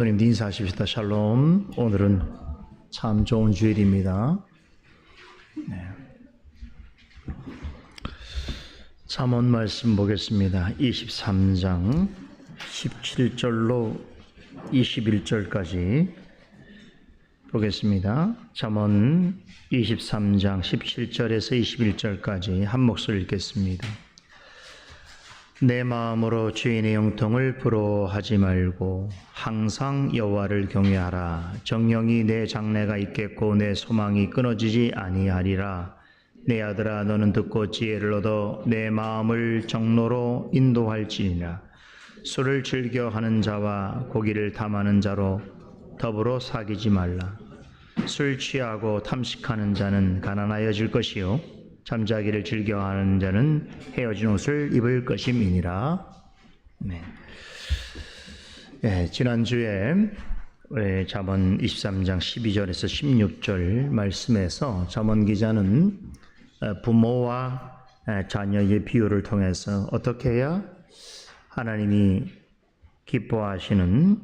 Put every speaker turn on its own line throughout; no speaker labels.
선생님도 인사하십시다. 샬롬. 오늘은 참 좋은 주일입니다. 잠언 말씀 보겠습니다. 23장 17절로 21절까지 보겠습니다. 잠언 23장 17절에서 21절까지 한 목소리 읽겠습니다. 내 마음으로 주인의 영통을 부러워하지 말고 항상 여호와를 경외하라. 정령이 내 장래가 있겠고 내 소망이 끊어지지 아니하리라. 내 아들아, 너는 듣고 지혜를 얻어 내 마음을 정로로 인도할지니라. 술을 즐겨 하는 자와 고기를 탐하는 자로 더불어 사귀지 말라. 술 취하고 탐식하는 자는 가난하여질 것이요 잠자기를 즐겨하는 자는 헤어진 옷을 입을 것임이니라. 지난주에 잠언 23장 12절에서 16절 말씀에서 잠언 기자는 부모와 자녀의 비유를 통해서 어떻게 해야 하나님이 기뻐하시는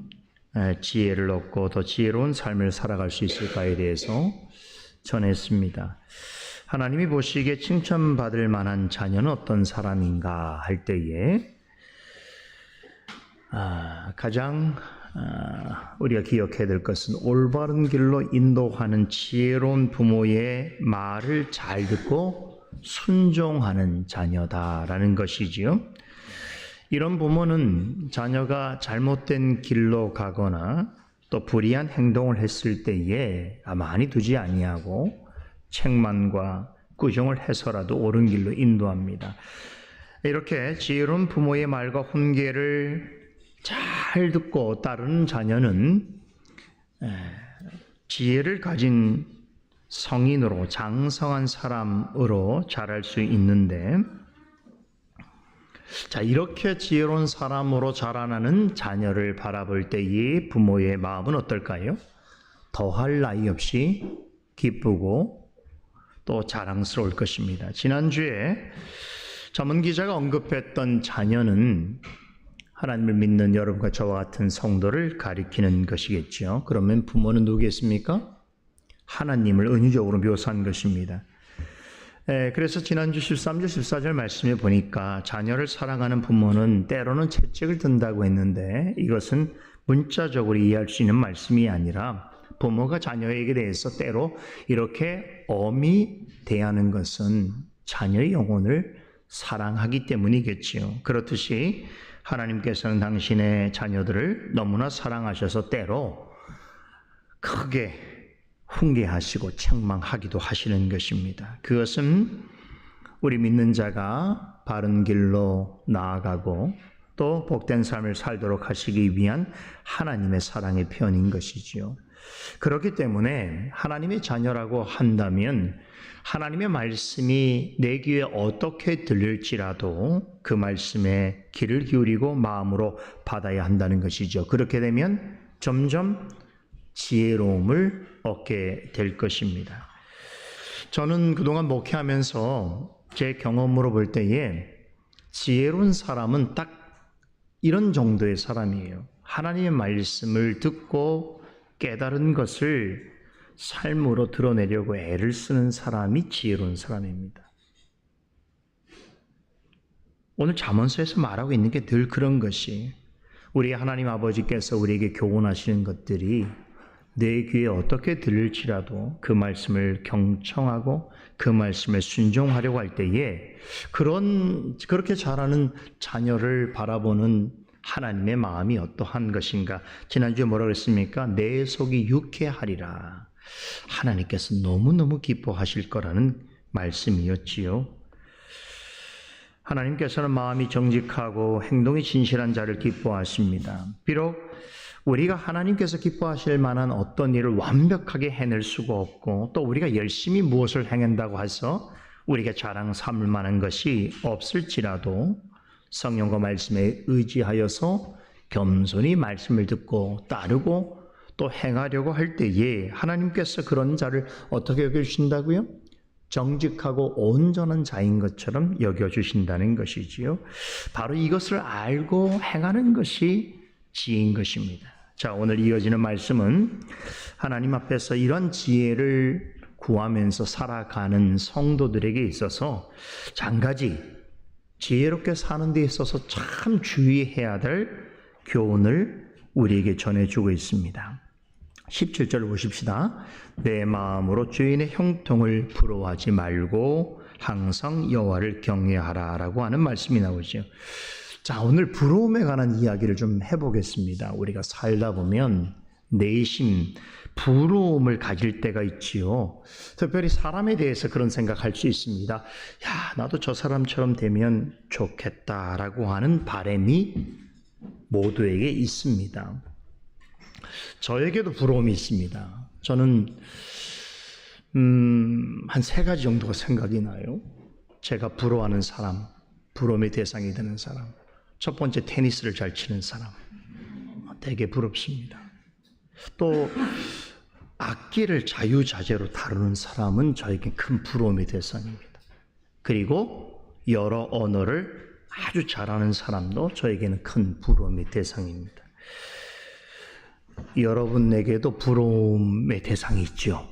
지혜를 얻고 더 지혜로운 삶을 살아갈 수 있을까에 대해서 전했습니다. 하나님이 보시기에 칭찬받을 만한 자녀는 어떤 사람인가 할 때에 가장 우리가 기억해야 될 것은 올바른 길로 인도하는 지혜로운 부모의 말을 잘 듣고 순종하는 자녀다라는 것이지요. 이런 부모는 자녀가 잘못된 길로 가거나 또 불의한 행동을 했을 때에 많이 두지 아니하고 책망과 꾸중을 해서라도 옳은 길로 인도합니다. 이렇게 지혜로운 부모의 말과 훈계를 잘 듣고 따르는 자녀는 지혜를 가진 성인으로 장성한 사람으로 자랄 수 있는데, 이렇게 지혜로운 사람으로 자라나는 자녀를 바라볼 때의 부모의 마음은 어떨까요? 더할 나위 없이 기쁘고 또 자랑스러울 것입니다. 지난주에 잠언 기자가 언급했던 자녀는 하나님을 믿는 여러분과 저와 같은 성도를 가리키는 것이겠죠. 그러면 부모는 누구겠습니까? 하나님을 은유적으로 묘사한 것입니다. 그래서 지난주 13절 14절 말씀에 보니까 자녀를 사랑하는 부모는 때로는 채찍을 든다고 했는데, 이것은 문자적으로 이해할 수 있는 말씀이 아니라 부모가 자녀에게 대해서 때로 이렇게 엄히 대하는 것은 자녀의 영혼을 사랑하기 때문이겠지요. 그렇듯이 하나님께서는 당신의 자녀들을 너무나 사랑하셔서 때로 크게 훈계하시고 책망하기도 하시는 것입니다. 그것은 우리 믿는 자가 바른 길로 나아가고 또 복된 삶을 살도록 하시기 위한 하나님의 사랑의 표현인 것이지요. 그렇기 때문에 하나님의 자녀라고 한다면 하나님의 말씀이 내 귀에 어떻게 들릴지라도 그 말씀에 귀를 기울이고 마음으로 받아야 한다는 것이죠. 그렇게 되면 점점 지혜로움을 얻게 될 것입니다. 저는 그동안 목회하면서 제 경험으로 볼 때에 지혜로운 사람은 딱 이런 정도의 사람이에요. 하나님의 말씀을 듣고 깨달은 것을 삶으로 드러내려고 애를 쓰는 사람이 지혜로운 사람입니다. 오늘 잠언서에서 말하고 있는 게 늘 그런 것이, 우리 하나님 아버지께서 우리에게 교훈하시는 것들이 내 귀에 어떻게 들릴지라도 그 말씀을 경청하고 그 말씀에 순종하려고 할 때에 그렇게 자라는 자녀를 바라보는 하나님의 마음이 어떠한 것인가. 지난주에 뭐라고 했습니까? 내 속이 유쾌하리라. 하나님께서 너무너무 기뻐하실 거라는 말씀이었지요. 하나님께서는 마음이 정직하고 행동이 진실한 자를 기뻐하십니다. 비록 우리가 하나님께서 기뻐하실 만한 어떤 일을 완벽하게 해낼 수가 없고, 또 우리가 열심히 무엇을 행한다고 해서 우리가 자랑 삼을 만한 것이 없을지라도 성령과 말씀에 의지하여서 겸손히 말씀을 듣고 따르고 또 행하려고 할 때에 하나님께서 그런 자를 어떻게 여겨주신다고요? 정직하고 온전한 자인 것처럼 여겨주신다는 것이지요. 바로 이것을 알고 행하는 것이 지혜인 것입니다. 자, 오늘 이어지는 말씀은 하나님 앞에서 이런 지혜를 구하면서 살아가는 성도들에게 있어서 한 가지 지혜롭게 사는 데 있어서 참 주의해야 될 교훈을 우리에게 전해주고 있습니다. 17절 보십시다. 내 마음으로 주인의 형통을 부러워하지 말고 항상 여호와를 경외하라 라고 하는 말씀이 나오죠. 자, 오늘 부러움에 관한 이야기를 좀 해보겠습니다. 우리가 살다 보면 내심 부러움을 가질 때가 있지요. 특별히 사람에 대해서 그런 생각할 수 있습니다. 야, 나도 저 사람처럼 되면 좋겠다라고 하는 바람이 모두에게 있습니다. 저에게도 부러움이 있습니다. 저는 한 3가지 정도가 생각이 나요. 제가 부러워하는 사람, 부러움의 대상이 되는 사람. 첫 번째, 테니스를 잘 치는 사람. 되게 부럽습니다. 또 악기를 자유자재로 다루는 사람은 저에게 큰 부러움의 대상입니다. 그리고 여러 언어를 아주 잘하는 사람도 저에게는 큰 부러움의 대상입니다. 여러분에게도 부러움의 대상이 있죠.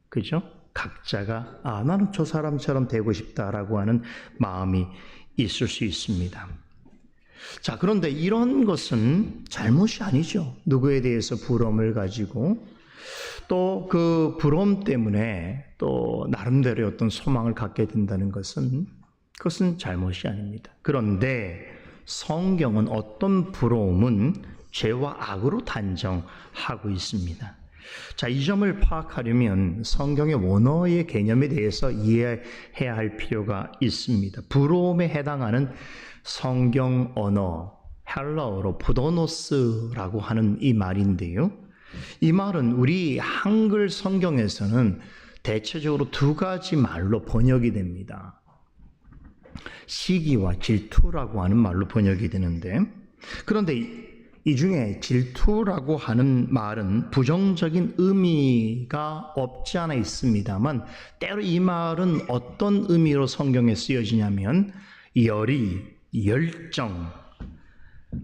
그죠? 각자가 나는 저 사람처럼 되고 싶다라고 하는 마음이 있을 수 있습니다. 자, 그런데 이런 것은 잘못이 아니죠. 누구에 대해서 부러움을 가지고 또 그 부러움 때문에 또 나름대로의 어떤 소망을 갖게 된다는 것은 그것은 잘못이 아닙니다. 그런데 성경은 어떤 부러움은 죄와 악으로 단정하고 있습니다. 자, 이 점을 파악하려면 성경의 원어의 개념에 대해서 이해해야 할 필요가 있습니다. 부러움에 해당하는 성경 언어, 헬라어로 부도노스라고 하는 이 말인데요. 이 말은 우리 한글 성경에서는 대체적으로 2가지 말로 번역이 됩니다. 시기와 질투라고 하는 말로 번역이 되는데, 그런데 이 중에 질투라고 하는 말은 부정적인 의미가 없지 않아 있습니다만 때로 이 말은 어떤 의미로 성경에 쓰여지냐면 열의, 열정,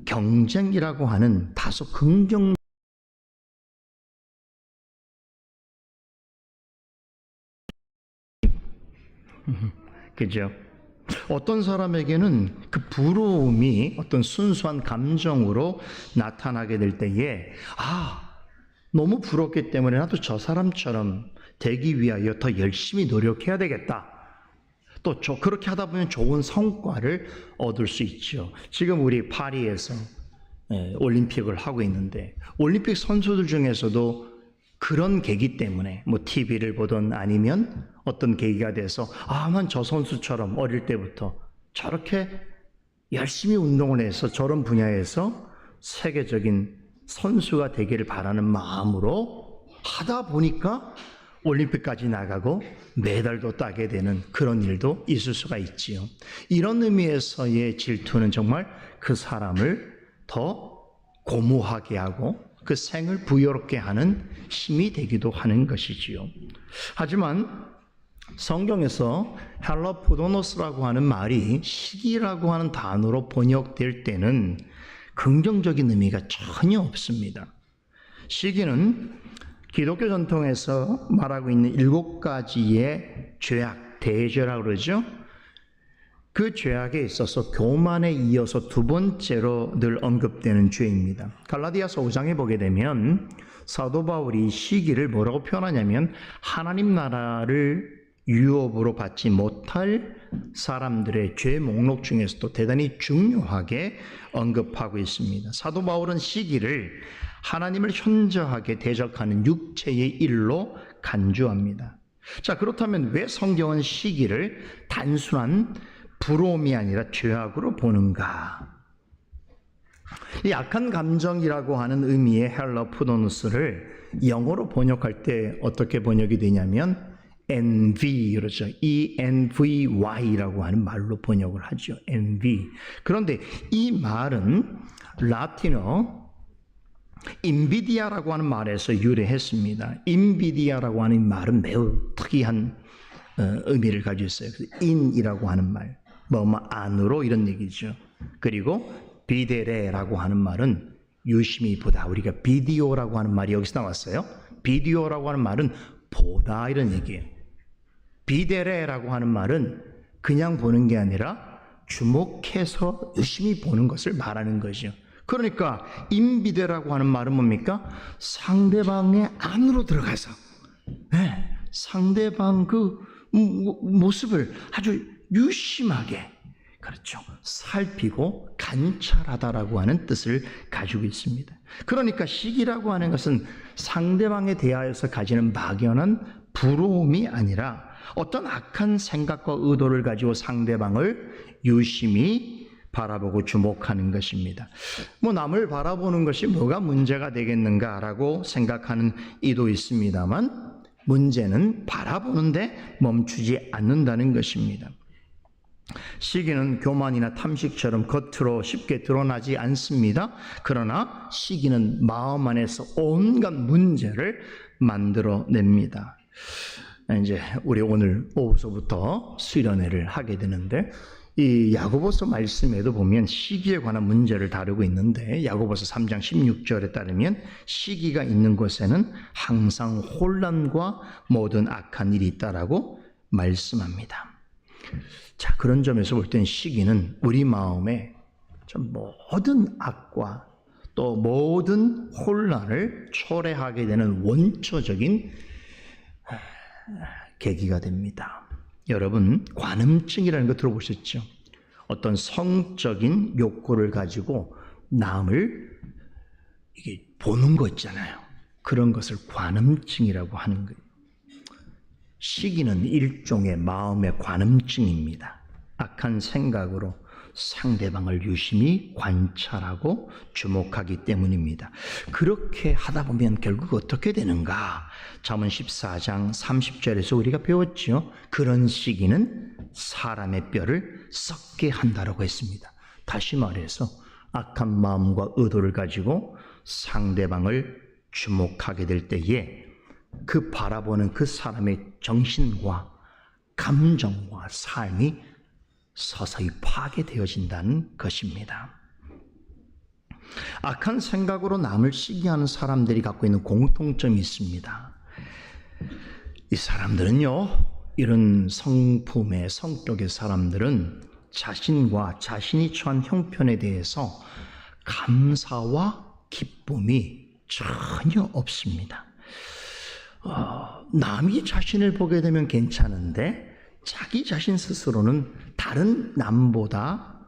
경쟁이라고 하는 다소 긍정 그죠? 어떤 사람에게는 그 부러움이 어떤 순수한 감정으로 나타나게 될 때에 너무 부럽기 때문에 나도 저 사람처럼 되기 위하여 더 열심히 노력해야 되겠다. 또 그렇게 하다 보면 좋은 성과를 얻을 수 있죠. 지금 우리 파리에서 올림픽을 하고 있는데 올림픽 선수들 중에서도 그런 계기 때문에 TV를 보든 아니면 어떤 계기가 돼서 난 저 선수처럼 어릴 때부터 저렇게 열심히 운동을 해서 저런 분야에서 세계적인 선수가 되기를 바라는 마음으로 하다 보니까 올림픽까지 나가고 메달도 따게 되는 그런 일도 있을 수가 있지요. 이런 의미에서의 질투는 정말 그 사람을 더 고무하게 하고 그 생을 부여롭게 하는 힘이 되기도 하는 것이지요. 하지만 성경에서 헬라 포도노스라고 하는 말이 시기라고 하는 단어로 번역될 때는 긍정적인 의미가 전혀 없습니다. 시기는 기독교 전통에서 말하고 있는 7가지의 죄악, 대죄라고 그러죠. 그 죄악에 있어서 교만에 이어서 2번째로 늘 언급되는 죄입니다. 갈라디아서 5장에 보게 되면 사도 바울이 시기를 뭐라고 표현하냐면 하나님 나라를 유업으로 받지 못할 사람들의 죄 목록 중에서도 대단히 중요하게 언급하고 있습니다. 사도 바울은 시기를 하나님을 현저하게 대적하는 육체의 일로 간주합니다. 자, 그렇다면 왜 성경은 시기를 단순한 부러움이 아니라 죄악으로 보는가? 이 악한 감정이라고 하는 의미의 헬라 푸도누스를 영어로 번역할 때 어떻게 번역이 되냐면 envy, 그렇죠. envy라고 하는 말로 번역을 하죠. envy. 그런데 이 말은 라틴어 인비디아라고 하는 말에서 유래했습니다. 인비디아라고 하는 말은 매우 특이한 의미를 가지고 있어요. 인이라고 하는 말, 안으로 이런 얘기죠. 그리고 비데레라고 하는 말은 유심히 보다. 우리가 비디오라고 하는 말이 여기서 나왔어요. 비디오라고 하는 말은 보다 이런 얘기예요. 비데레라고 하는 말은 그냥 보는 게 아니라 주목해서 유심히 보는 것을 말하는 것이죠. 그러니까 인비데라고 하는 말은 뭡니까? 상대방의 안으로 들어가서 상대방 그 모습을 아주 유심하게 그렇죠. 살피고 관찰하다라고 하는 뜻을 가지고 있습니다. 그러니까 시기라고 하는 것은 상대방에 대하여서 가지는 막연한 부러움이 아니라 어떤 악한 생각과 의도를 가지고 상대방을 유심히 바라보고 주목하는 것입니다. 남을 바라보는 것이 뭐가 문제가 되겠는가라고 생각하는 이도 있습니다만 문제는 바라보는데 멈추지 않는다는 것입니다. 시기는 교만이나 탐식처럼 겉으로 쉽게 드러나지 않습니다. 그러나 시기는 마음 안에서 온갖 문제를 만들어냅니다. 이제 우리 오늘 오후서부터 수련회를 하게 되는데 이 야고보서 말씀에도 보면 시기에 관한 문제를 다루고 있는데 야고보서 3장 16절에 따르면 시기가 있는 곳에는 항상 혼란과 모든 악한 일이 있다라고 말씀합니다. 자, 그런 점에서 볼 때는 시기는 우리 마음에 모든 악과 또 모든 혼란을 초래하게 되는 원초적인 계기가 됩니다. 여러분, 관음증이라는 거 들어보셨죠? 어떤 성적인 욕구를 가지고 남을 이게 보는 거 있잖아요. 그런 것을 관음증이라고 하는 거예요. 시기는 일종의 마음의 관음증입니다. 악한 생각으로 상대방을 유심히 관찰하고 주목하기 때문입니다. 그렇게 하다 보면 결국 어떻게 되는가? 잠언 14장 30절에서 우리가 배웠죠. 그런 시기는 사람의 뼈를 썩게 한다라고 했습니다. 다시 말해서 악한 마음과 의도를 가지고 상대방을 주목하게 될 때에 그 바라보는 그 사람의 정신과 감정과 삶이 서서히 파괴되어진다는 것입니다. 악한 생각으로 남을 시기하는 사람들이 갖고 있는 공통점이 있습니다. 이 사람들은요, 이런 성품의 성격의 사람들은 자신과 자신이 처한 형편에 대해서 감사와 기쁨이 전혀 없습니다. 남이 자신을 보게 되면 괜찮은데 자기 자신 스스로는 다른 남보다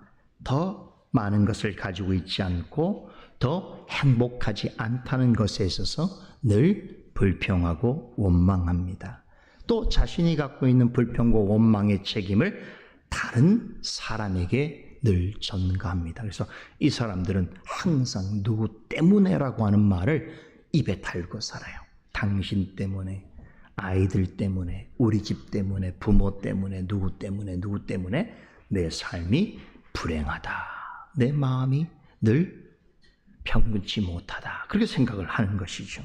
더 많은 것을 가지고 있지 않고 더 행복하지 않다는 것에 있어서 늘 불평하고 원망합니다. 또 자신이 갖고 있는 불평과 원망의 책임을 다른 사람에게 늘 전가합니다. 그래서 이 사람들은 항상 누구 때문에라고 하는 말을 입에 달고 살아요. 당신 때문에, 아이들 때문에, 우리 집 때문에, 부모 때문에, 누구 때문에 내 삶이 불행하다. 내 마음이 늘 평균치 못하다. 그렇게 생각을 하는 것이죠.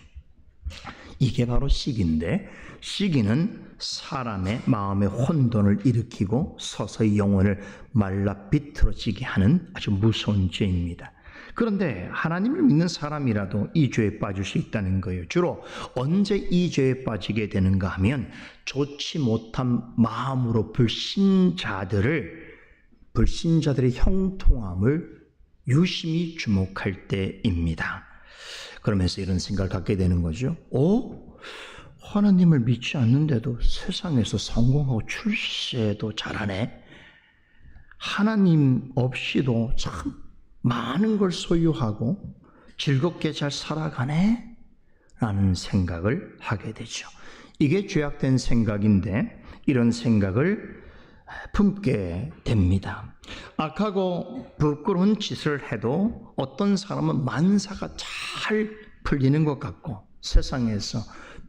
이게 바로 시기인데, 시기는 사람의 마음의 혼돈을 일으키고 서서히 영혼을 말라 비틀어지게 하는 아주 무서운 죄입니다. 그런데 하나님을 믿는 사람이라도 이 죄에 빠질 수 있다는 거예요. 주로 언제 이 죄에 빠지게 되는가 하면 좋지 못한 마음으로 불신자들의 형통함을 유심히 주목할 때입니다. 그러면서 이런 생각을 갖게 되는 거죠. 하나님을 믿지 않는데도 세상에서 성공하고 출세도 잘하네. 하나님 없이도 참 많은 걸 소유하고 즐겁게 잘 살아가네? 라는 생각을 하게 되죠. 이게 죄악된 생각인데 이런 생각을 품게 됩니다. 악하고 부끄러운 짓을 해도 어떤 사람은 만사가 잘 풀리는 것 같고 세상에서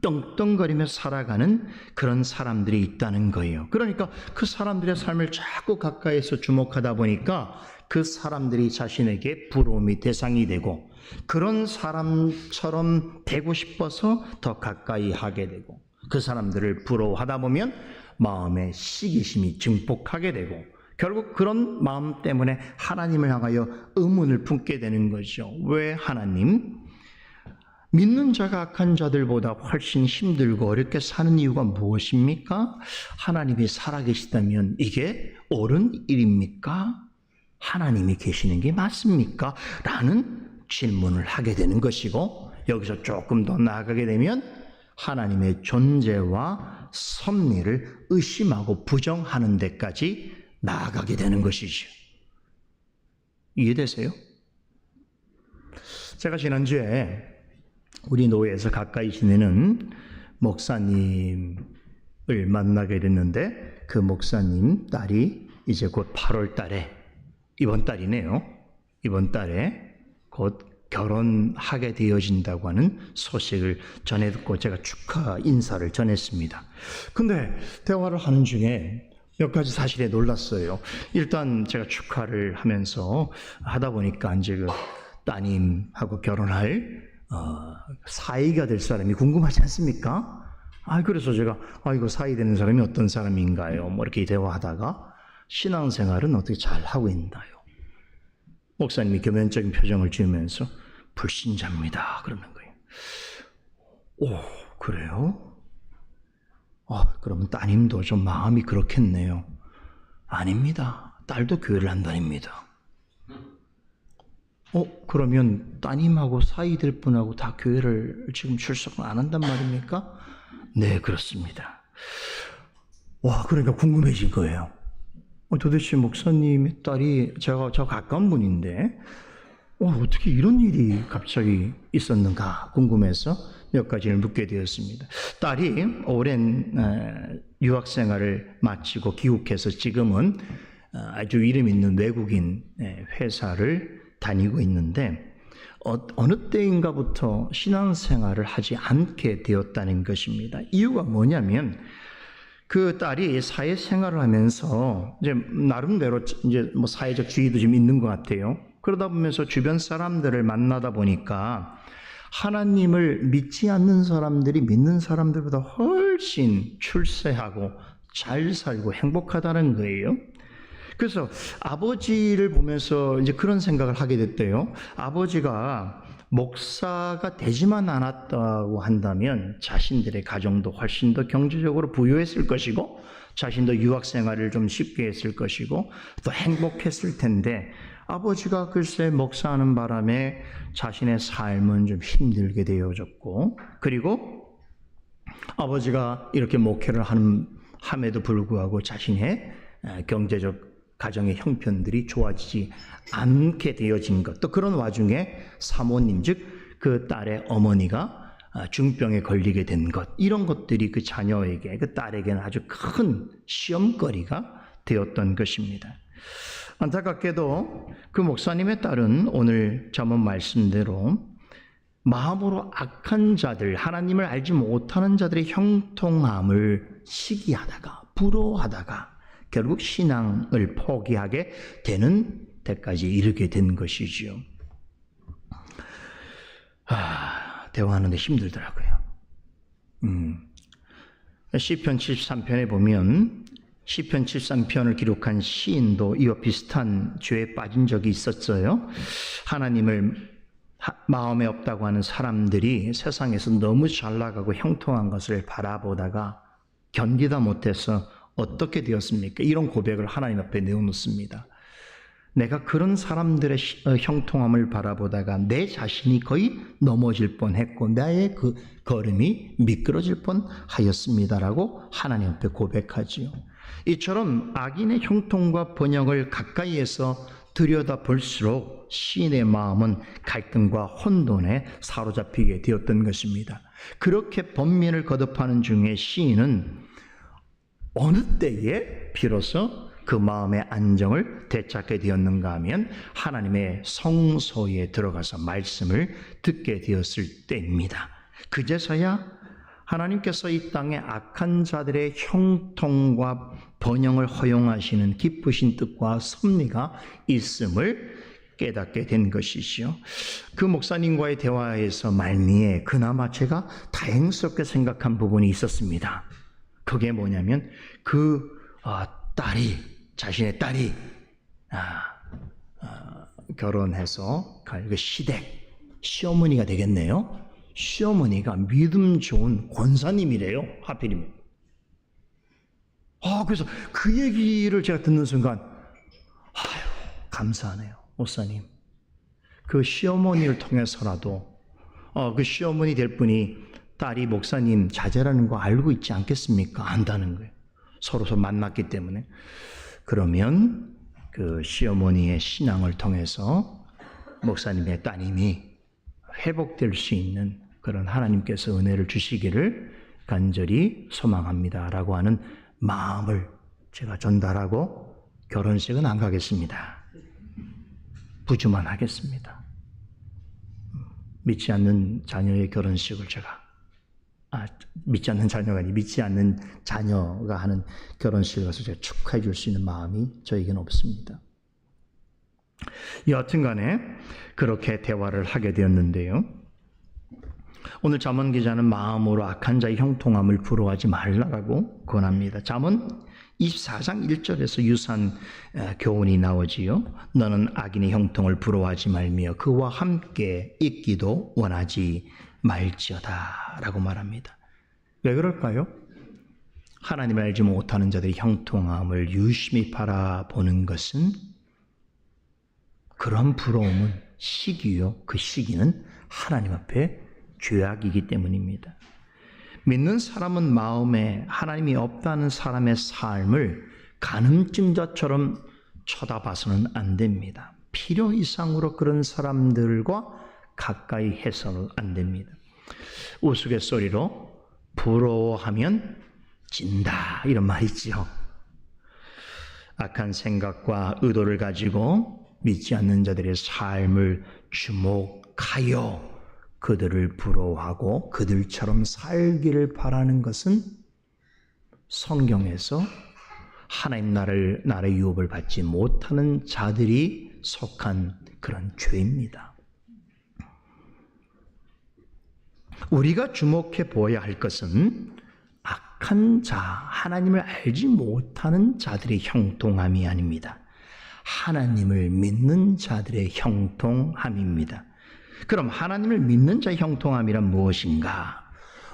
떵떵거리며 살아가는 그런 사람들이 있다는 거예요. 그러니까 그 사람들의 삶을 자꾸 가까이서 주목하다 보니까 그 사람들이 자신에게 부러움이 대상이 되고 그런 사람처럼 되고 싶어서 더 가까이 하게 되고 그 사람들을 부러워하다 보면 마음에 시기심이 증폭하게 되고 결국 그런 마음 때문에 하나님을 향하여 의문을 품게 되는 거죠. 왜 하나님? 믿는 자가 악한 자들보다 훨씬 힘들고 어렵게 사는 이유가 무엇입니까? 하나님이 살아계시다면 이게 옳은 일입니까? 하나님이 계시는 게 맞습니까? 라는 질문을 하게 되는 것이고, 여기서 조금 더 나아가게 되면 하나님의 존재와 섭리를 의심하고 부정하는 데까지 나아가게 되는 것이죠. 이해되세요? 제가 지난주에 우리 노회에서 가까이 지내는 목사님을 만나게 됐는데, 그 목사님 딸이 이제 곧 8월 달에, 이번 달이네요. 이번 달에 곧 결혼하게 되어진다고 하는 소식을 전해 듣고 제가 축하 인사를 전했습니다. 근데 대화를 하는 중에 몇 가지 사실에 놀랐어요. 일단 제가 축하를 하면서 하다 보니까 이제 그 따님하고 결혼할 사이가 될 사람이 궁금하지 않습니까? 그래서 제가 이거 사이 되는 사람이 어떤 사람인가요? 뭐 이렇게 대화하다가 신앙생활은 어떻게 잘 하고 있나요? 목사님이 겸연적인 표정을 지으면서 불신자입니다. 그러는 거예요. 오, 그래요? 그러면 따님도 좀 마음이 그렇겠네요. 아닙니다. 딸도 교회를 안 다닙니다. 그러면 따님하고 사이 될 분하고 다 교회를 지금 출석을 안 한단 말입니까? 네, 그렇습니다. 그러니까 궁금해진 거예요. 도대체 목사님의 딸이 저 가까운 분인데 어떻게 이런 일이 갑자기 있었는가 궁금해서 몇 가지를 묻게 되었습니다. 딸이 오랜 유학생활을 마치고 귀국해서 지금은 아주 이름 있는 외국인 회사를 다니고 있는데, 어느 때인가부터 신앙생활을 하지 않게 되었다는 것입니다. 이유가 뭐냐면 그 딸이 사회생활을 하면서 이제 나름대로 이제 뭐 사회적 지위도 좀 있는 것 같아요. 그러다 보면서 주변 사람들을 만나다 보니까 하나님을 믿지 않는 사람들이 믿는 사람들보다 훨씬 출세하고 잘 살고 행복하다는 거예요. 그래서 아버지를 보면서 이제 그런 생각을 하게 됐대요. 아버지가 목사가 되지만 않았다고 한다면 자신들의 가정도 훨씬 더 경제적으로 부유했을 것이고, 자신도 유학 생활을 좀 쉽게 했을 것이고, 또 행복했을 텐데, 아버지가 글쎄 목사하는 바람에 자신의 삶은 좀 힘들게 되어졌고, 그리고 아버지가 이렇게 목회를 함에도 불구하고 자신의 경제적 가정의 형편들이 좋아지지 않게 되어진 것, 또 그런 와중에 사모님, 즉 그 딸의 어머니가 중병에 걸리게 된 것, 이런 것들이 그 자녀에게, 그 딸에게는 아주 큰 시험거리가 되었던 것입니다. 안타깝게도 그 목사님의 딸은 오늘 전문 말씀대로 마음으로 악한 자들, 하나님을 알지 못하는 자들의 형통함을 시기하다가 부러워하다가 결국 신앙을 포기하게 되는 데까지 이르게 된 것이지요. 대화하는데 힘들더라고요. 시편 73편에 보면 시편 73편을 기록한 시인도 이와 비슷한 죄에 빠진 적이 있었어요. 하나님을 마음에 없다고 하는 사람들이 세상에서 너무 잘 나가고 형통한 것을 바라보다가 견디다 못해서 어떻게 되었습니까? 이런 고백을 하나님 앞에 내어놓습니다. 내가 그런 사람들의 형통함을 바라보다가 내 자신이 거의 넘어질 뻔했고 나의 그 걸음이 미끄러질 뻔하였습니다라고 하나님 앞에 고백하지요. 이처럼 악인의 형통과 번영을 가까이에서 들여다볼수록 시인의 마음은 갈등과 혼돈에 사로잡히게 되었던 것입니다. 그렇게 번민을 거듭하는 중에 시인은 어느 때에 비로소 그 마음의 안정을 되찾게 되었는가 하면 하나님의 성소에 들어가서 말씀을 듣게 되었을 때입니다. 그제서야 하나님께서 이 땅에 악한 자들의 형통과 번영을 허용하시는 기쁘신 뜻과 섭리가 있음을 깨닫게 된 것이지요. 그 목사님과의 대화에서 말미에 그나마 제가 다행스럽게 생각한 부분이 있었습니다. 그게 뭐냐면 그 딸이 자신의 딸이 결혼해서 갈 그 시어머니가 되겠네요. 시어머니가 믿음 좋은 권사님이래요. 하필이면. 그래서 그 얘기를 제가 듣는 순간 감사하네요. 목사님. 그 시어머니를 통해서라도 그 시어머니 될 분이 딸이 목사님 자제라는 거 알고 있지 않겠습니까? 안다는 거예요. 서로 만났기 때문에. 그러면 그 시어머니의 신앙을 통해서 목사님의 따님이 회복될 수 있는 그런 하나님께서 은혜를 주시기를 간절히 소망합니다라고 하는 마음을 제가 전달하고 결혼식은 안 가겠습니다. 부주만 하겠습니다. 믿지 않는 자녀의 결혼식을 제가 믿지 않는 자녀가 아니 믿지 않는 자녀가 하는 결혼식을 가서 제가 축하해 줄 수 있는 마음이 저에게는 없습니다. 여하튼 간에 그렇게 대화를 하게 되었는데요. 오늘 잠언 기자는 마음으로 악한 자의 형통함을 부러워하지 말라라고 권합니다. 잠언 24장 1절에서 유사한 교훈이 나오지요. 너는 악인의 형통을 부러워하지 말며 그와 함께 있기도 원하지 말지어다 라고 말합니다. 왜 그럴까요? 하나님을 알지 못하는 자들의 형통함을 유심히 바라보는 것은 그런 부러움은 시기요. 그 시기는 하나님 앞에 죄악이기 때문입니다. 믿는 사람은 마음에 하나님이 없다는 사람의 삶을 가늠증자처럼 쳐다봐서는 안 됩니다. 필요 이상으로 그런 사람들과 가까이 해서는 안 됩니다. 우스갯소리로 부러워하면 진다 이런 말 있죠. 악한 생각과 의도를 가지고 믿지 않는 자들의 삶을 주목하여 그들을 부러워하고 그들처럼 살기를 바라는 것은 성경에서 하나님 나라의 유업을 받지 못하는 자들이 속한 그런 죄입니다. 우리가 주목해 보아야 할 것은 악한 자, 하나님을 알지 못하는 자들의 형통함이 아닙니다. 하나님을 믿는 자들의 형통함입니다. 그럼 하나님을 믿는 자의 형통함이란 무엇인가?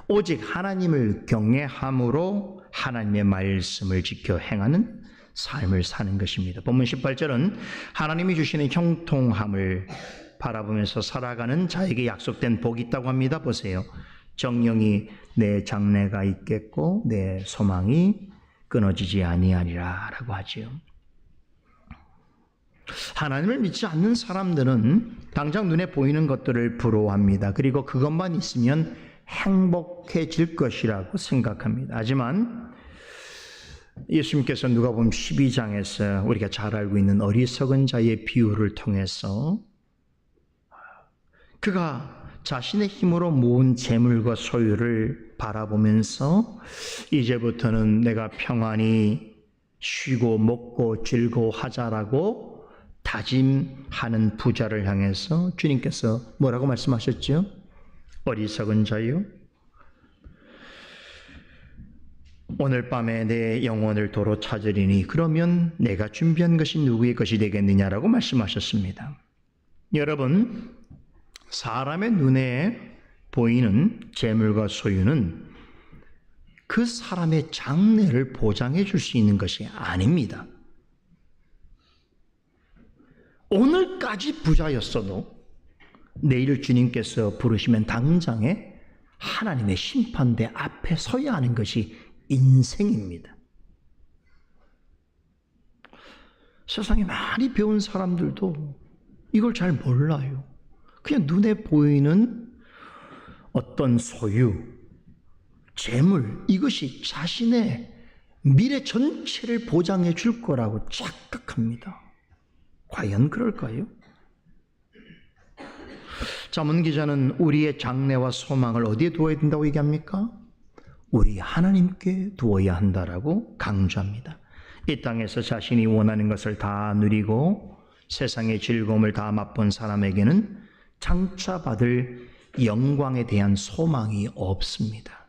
오직 하나님을 경외함으로 하나님의 말씀을 지켜 행하는 삶을 사는 것입니다. 본문 18절은 하나님이 주시는 형통함을 바라보면서 살아가는 자에게 약속된 복이 있다고 합니다. 보세요. 정령이 내 장래가 있겠고 내 소망이 끊어지지 아니하리라 라고 하지요. 하나님을 믿지 않는 사람들은 당장 눈에 보이는 것들을 부러워합니다. 그리고 그것만 있으면 행복해질 것이라고 생각합니다. 하지만 예수님께서 누가복음 12장에서 우리가 잘 알고 있는 어리석은 자의 비유를 통해서 그가 자신의 힘으로 모은 재물과 소유를 바라보면서 이제부터는 내가 평안히 쉬고 먹고 즐거워하자라고 다짐하는 부자를 향해서 주님께서 뭐라고 말씀하셨죠? 어리석은 자요, 오늘 밤에 내 영혼을 도로 찾으리니 그러면 내가 준비한 것이 누구의 것이 되겠느냐라고 말씀하셨습니다. 여러분, 사람의 눈에 보이는 재물과 소유는 그 사람의 장래를 보장해 줄 수 있는 것이 아닙니다. 오늘까지 부자였어도 내일 주님께서 부르시면 당장에 하나님의 심판대 앞에 서야 하는 것이 인생입니다. 세상에 많이 배운 사람들도 이걸 잘 몰라요. 그냥 눈에 보이는 어떤 소유, 재물, 이것이 자신의 미래 전체를 보장해 줄 거라고 착각합니다. 과연 그럴까요? 잠언 기자는 우리의 장래와 소망을 어디에 두어야 된다고 얘기합니까? 우리 하나님께 두어야 한다라고 강조합니다. 이 땅에서 자신이 원하는 것을 다 누리고 세상의 즐거움을 다 맛본 사람에게는 장차 받을 영광에 대한 소망이 없습니다.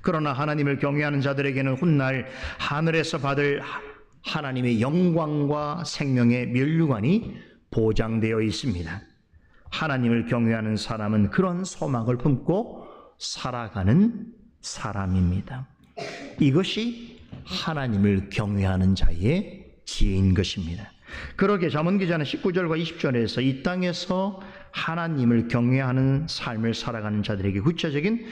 그러나 하나님을 경외하는 자들에게는 훗날 하늘에서 받을 하나님의 영광과 생명의 면류관이 보장되어 있습니다. 하나님을 경외하는 사람은 그런 소망을 품고 살아가는 사람입니다. 이것이 하나님을 경외하는 자의 지혜인 것입니다. 그러게 잠언 기자는 19절과 20절에서 이 땅에서 하나님을 경외하는 삶을 살아가는 자들에게 구체적인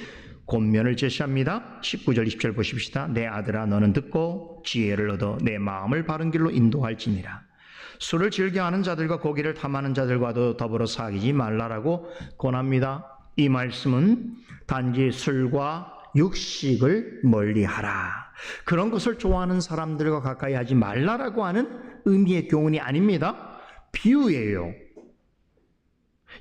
권면을 제시합니다. 19절 20절 보십시다. 내 아들아 너는 듣고 지혜를 얻어 내 마음을 바른 길로 인도할지니라. 술을 즐겨하는 자들과 고기를 탐하는 자들과도 더불어 사귀지 말라라고 권합니다. 이 말씀은 단지 술과 육식을 멀리하라, 그런 것을 좋아하는 사람들과 가까이 하지 말라라고 하는 의미의 교훈이 아닙니다. 비유예요.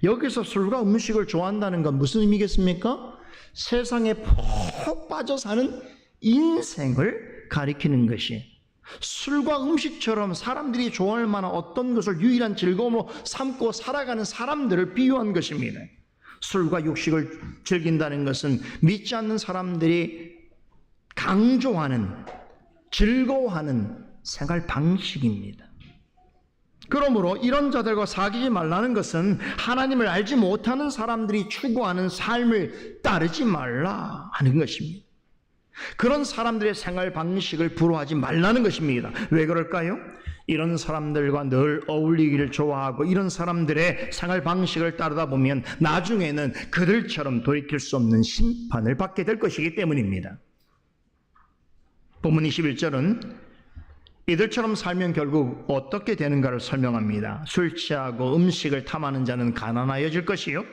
여기서 술과 음식을 좋아한다는 건 무슨 의미겠습니까? 세상에 푹 빠져 사는 인생을 가리키는 것이, 술과 음식처럼 사람들이 좋아할 만한 어떤 것을 유일한 즐거움으로 삼고 살아가는 사람들을 비유한 것입니다. 술과 육식을 즐긴다는 것은 믿지 않는 사람들이 강조하는, 즐거워하는 생활 방식입니다. 그러므로 이런 자들과 사귀지 말라는 것은 하나님을 알지 못하는 사람들이 추구하는 삶을 따르지 말라 하는 것입니다. 그런 사람들의 생활 방식을 부러워하지 말라는 것입니다. 왜 그럴까요? 이런 사람들과 늘 어울리기를 좋아하고 이런 사람들의 생활 방식을 따르다 보면 나중에는 그들처럼 돌이킬 수 없는 심판을 받게 될 것이기 때문입니다. 본문 21절은 이들처럼 살면 결국 어떻게 되는가를 설명합니다. 술 취하고 음식을 탐하는 자는 가난하여질 것이요,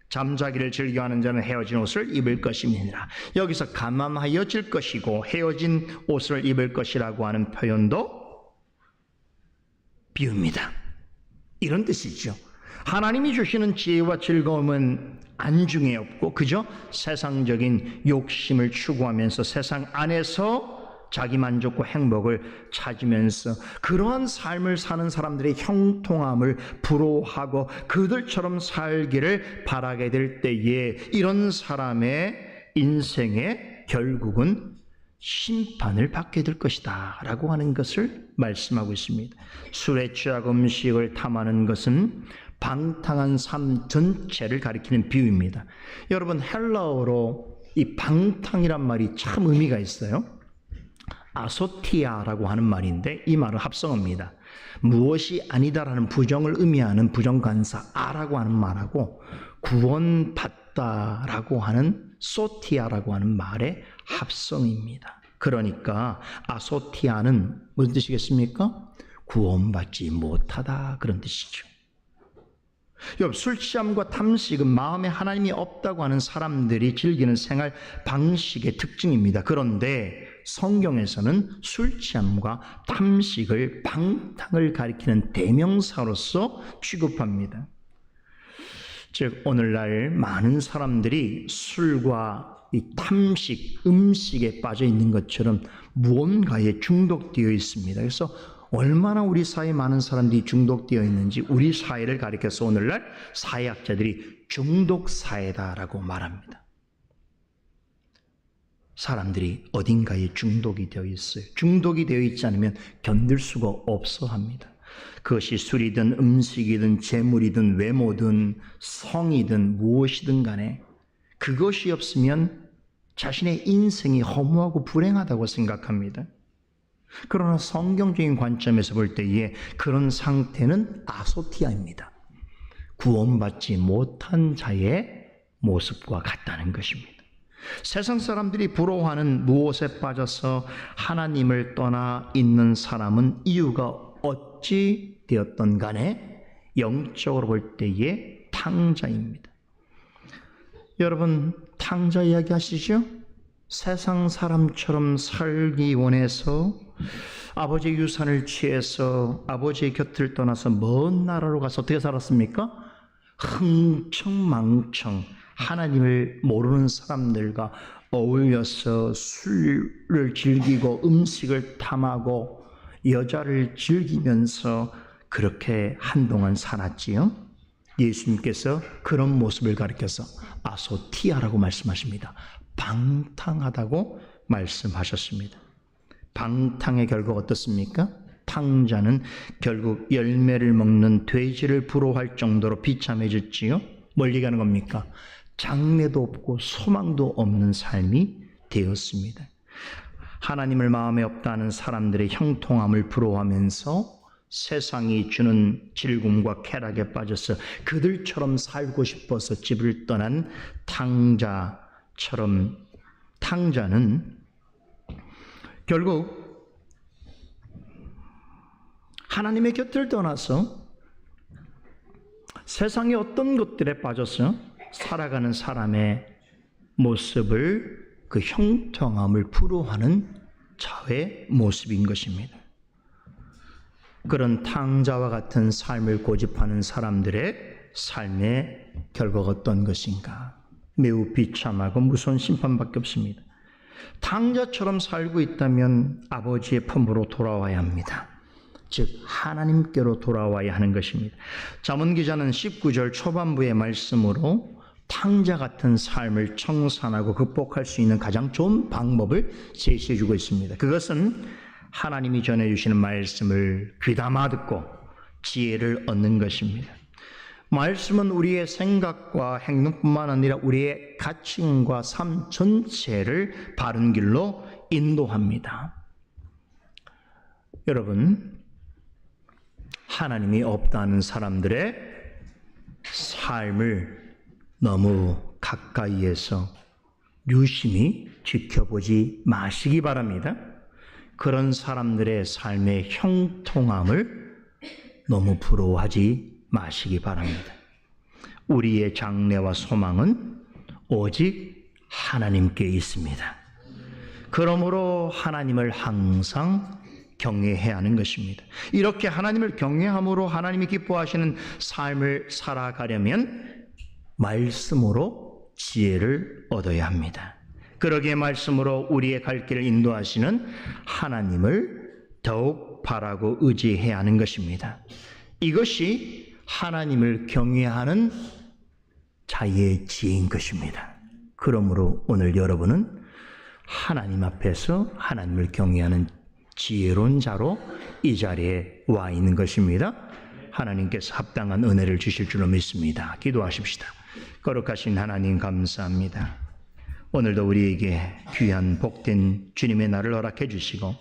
잠자기를 즐겨하는 자는 헤어진 옷을 입을 것임이니라. 여기서 가난하여질 것이고 헤어진 옷을 입을 것이라고 하는 표현도 비유입니다. 이런 뜻이죠. 하나님이 주시는 지혜와 즐거움은 안중에 없고 그저 세상적인 욕심을 추구하면서 세상 안에서 자기 만족과 행복을 찾으면서 그러한 삶을 사는 사람들의 형통함을 부러워하고 그들처럼 살기를 바라게 될 때에 이런 사람의 인생에 결국은 심판을 받게 될 것이다 라고 하는 것을 말씀하고 있습니다. 술에 취하고 음식을 탐하는 것은 방탕한 삶 전체를 가리키는 비유입니다. 여러분, 헬라어로 이 방탕이란 말이 참 의미가 있어요. 아소티아라고 하는 말인데 이 말은 합성어입니다. 무엇이 아니다라는 부정을 의미하는 부정관사 아라고 하는 말하고 구원받다라고 하는 소티아라고 하는 말의 합성입니다. 그러니까 아소티아는 무슨 뜻이겠습니까? 구원받지 못하다, 그런 뜻이죠. 여러분, 술 취함과 탐식은 마음에 하나님이 없다고 하는 사람들이 즐기는 생활 방식의 특징입니다. 그런데 성경에서는 술 취함과 탐식을, 방탕을 가리키는 대명사로서 취급합니다. 즉 오늘날 많은 사람들이 술과 이 탐식, 음식에 빠져 있는 것처럼 무언가에 중독되어 있습니다. 그래서 얼마나 우리 사회에 많은 사람들이 중독되어 있는지 우리 사회를 가리켜서 오늘날 사회학자들이 중독사회다라고 말합니다. 사람들이 어딘가에 중독이 되어 있어요. 중독이 되어 있지 않으면 견딜 수가 없어 합니다. 그것이 술이든 음식이든 재물이든 외모든 성이든 무엇이든 간에 그것이 없으면 자신의 인생이 허무하고 불행하다고 생각합니다. 그러나 성경적인 관점에서 볼 때에 그런 상태는 아소티아입니다. 구원받지 못한 자의 모습과 같다는 것입니다. 세상 사람들이 부러워하는 무엇에 빠져서 하나님을 떠나 있는 사람은 이유가 어찌 되었던 간에 영적으로 볼 때에 탕자입니다. 여러분, 탕자 이야기 하시죠? 세상 사람처럼 살기 원해서 아버지의 유산을 취해서 아버지의 곁을 떠나서 먼 나라로 가서 어떻게 살았습니까? 흥청망청 하나님을 모르는 사람들과 어울려서 술을 즐기고 음식을 탐하고 여자를 즐기면서 그렇게 한동안 살았지요. 예수님께서 그런 모습을 가리켜서 아소티아라고 말씀하십니다. 방탕하다고 말씀하셨습니다. 방탕의 결과가 어떻습니까? 탕자는 결국 열매를 먹는 돼지를 부러워할 정도로 비참해졌지요. 멀리 가는 겁니까? 장래도 없고 소망도 없는 삶이 되었습니다. 하나님을 마음에 없다는 사람들의 형통함을 부러워하면서 세상이 주는 즐거움과 쾌락에 빠져서 그들처럼 살고 싶어서 집을 떠난 탕자처럼, 탕자는 결국 하나님의 곁을 떠나서 세상의 어떤 것들에 빠져서 살아가는 사람의 모습을, 그 형통함을 부러워하는 자의 모습인 것입니다. 그런 탕자와 같은 삶을 고집하는 사람들의 삶의 결과가 어떤 것인가? 매우 비참하고 무서운 심판밖에 없습니다. 탕자처럼 살고 있다면 아버지의 품으로 돌아와야 합니다. 즉 하나님께로 돌아와야 하는 것입니다. 잠언 기자는 19절 초반부의 말씀으로 탕자 같은 삶을 청산하고 극복할 수 있는 가장 좋은 방법을 제시해 주고 있습니다. 그것은 하나님이 전해주시는 말씀을 귀담아 듣고 지혜를 얻는 것입니다. 말씀은 우리의 생각과 행동뿐만 아니라 우리의 가치과 삶 전체를 바른 길로 인도합니다. 여러분, 하나님이 없다는 사람들의 삶을 너무 가까이에서 유심히 지켜보지 마시기 바랍니다. 그런 사람들의 삶의 형통함을 너무 부러워하지 마시기 바랍니다. 우리의 장래와 소망은 오직 하나님께 있습니다. 그러므로 하나님을 항상 경외해야 하는 것입니다. 이렇게 하나님을 경외함으로 하나님이 기뻐하시는 삶을 살아가려면 말씀으로 지혜를 얻어야 합니다. 그러기에 말씀으로 우리의 갈 길을 인도하시는 하나님을 더욱 바라고 의지해야 하는 것입니다. 이것이 하나님을 경외하는 자의 지혜인 것입니다. 그러므로 오늘 여러분은 하나님 앞에서 하나님을 경외하는 지혜로운 자로 이 자리에 와 있는 것입니다. 하나님께서 합당한 은혜를 주실 줄로 믿습니다. 기도하십시다. 거룩하신 하나님 감사합니다. 오늘도 우리에게 귀한 복된 주님의 날을 허락해 주시고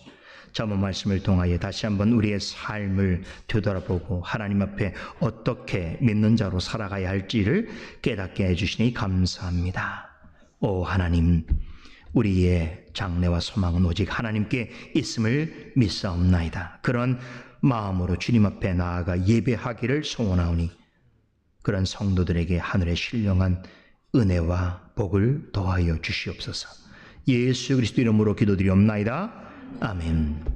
잠언 말씀을 통하여 다시 한번 우리의 삶을 되돌아보고 하나님 앞에 어떻게 믿는 자로 살아가야 할지를 깨닫게 해주시니 감사합니다. 오 하나님, 우리의 장래와 소망은 오직 하나님께 있음을 믿사옵나이다. 그런 마음으로 주님 앞에 나아가 예배하기를 소원하오니 그런 성도들에게 하늘의 신령한 은혜와 복을 더하여 주시옵소서. 예수 그리스도 이름으로 기도드리옵나이다. 아멘.